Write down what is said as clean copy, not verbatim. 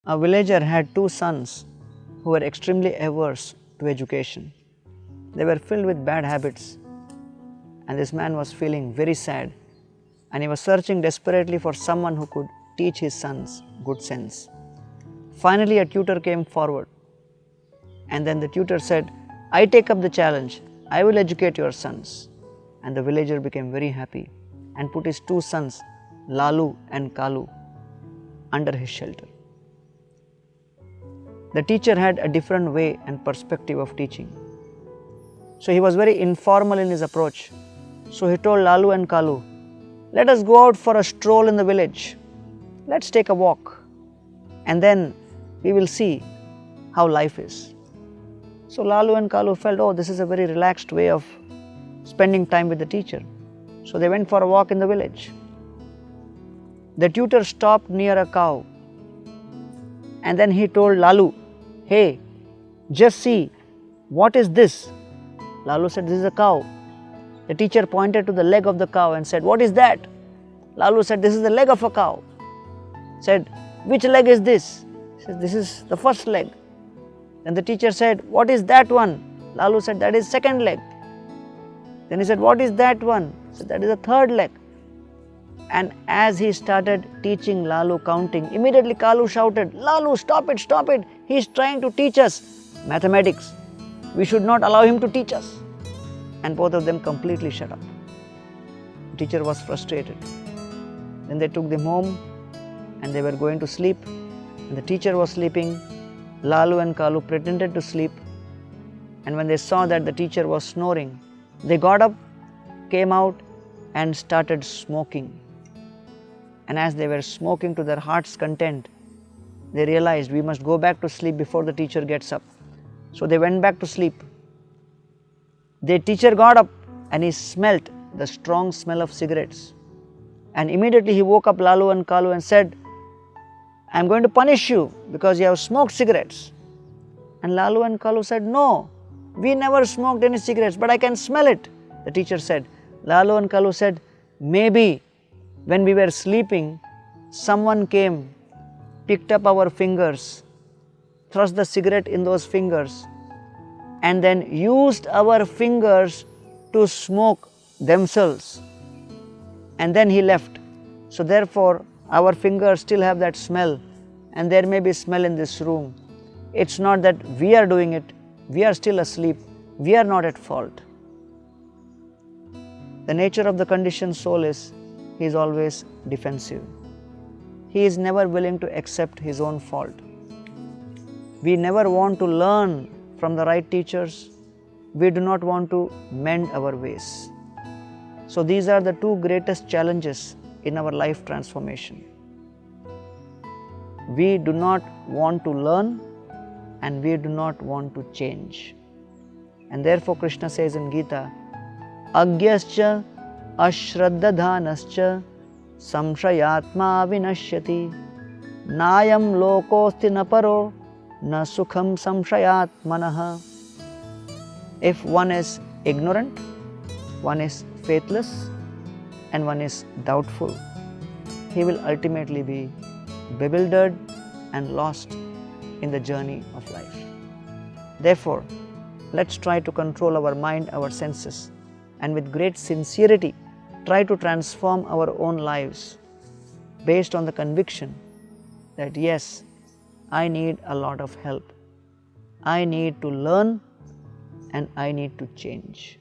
A villager had two sons who were extremely averse to education. They were filled with bad habits, and this man was feeling very sad, and he was searching desperately for someone who could teach his sons good sense. Finally, a tutor came forward, and then the tutor said, "I take up the challenge, I will educate your sons." And the villager became very happy and put his two sons, Lalu and Kalu, under his shelter. The teacher had a different way and perspective of teaching. So he was very informal in his approach. So he told Lalu and Kalu, "Let us go out for a stroll in the village. Let's take a walk, and then we will see how life is." So Lalu and Kalu felt, "Oh, this is a very relaxed way of spending time with the teacher." So they went for a walk in the village. The tutor stopped near a cow, and then he told Lalu, "Hey, just see, what is this?" Lalu said, "This is a cow." The teacher pointed to the leg of the cow and said, "What is that?" Lalu said, "This is the leg of a cow." Said, "Which leg is this?" He said, "This is the first leg." Then the teacher said, "What is that one?" Lalu said, "That is second leg." Then he said, "What is that one?" He said, "That is the third leg." And as he started teaching Lalu counting, immediately Kalu shouted, "Lalu, stop it, stop it. He is trying to teach us mathematics. We should not allow him to teach us." And both of them completely shut up. The teacher was frustrated. Then they took them home and they were going to sleep. And the teacher was sleeping. Lalu and Kalu pretended to sleep. And when they saw that the teacher was snoring, they got up, came out and started smoking. And as they were smoking to their heart's content, they realized, we must go back to sleep before the teacher gets up. So they went back to sleep. The teacher got up and he smelt the strong smell of cigarettes. And immediately he woke up Lalu and Kalu and said, "I'm going to punish you because you have smoked cigarettes." And Lalu and Kalu said, "No, we never smoked any cigarettes, but I can smell it." The teacher said. Lalu and Kalu said, "Maybe when we were sleeping, someone came, picked up our fingers, thrust the cigarette in those fingers, and then used our fingers to smoke themselves. And then he left. So therefore, our fingers still have that smell, and there may be smell in this room. It's not that we are doing it, we are still asleep, we are not at fault." The nature of the conditioned soul is, he is always defensive. He is never willing to accept his own fault. We never want to learn from the right teachers. We do not want to mend our ways. So these are the two greatest challenges in our life transformation. We do not want to learn and we do not want to change. And therefore Krishna says in Gita, "Agyascha ashraddadhanascha samshayatma vinashyati nayam lokosti na paro na sukham samshayatmanah." If one is ignorant, one is faithless, and one is doubtful, he will ultimately be bewildered and lost in the journey of life. Therefore, let's try to control our mind, our senses, and with great sincerity try to transform our own lives based on the conviction that yes, I need a lot of help. I need to learn and I need to change.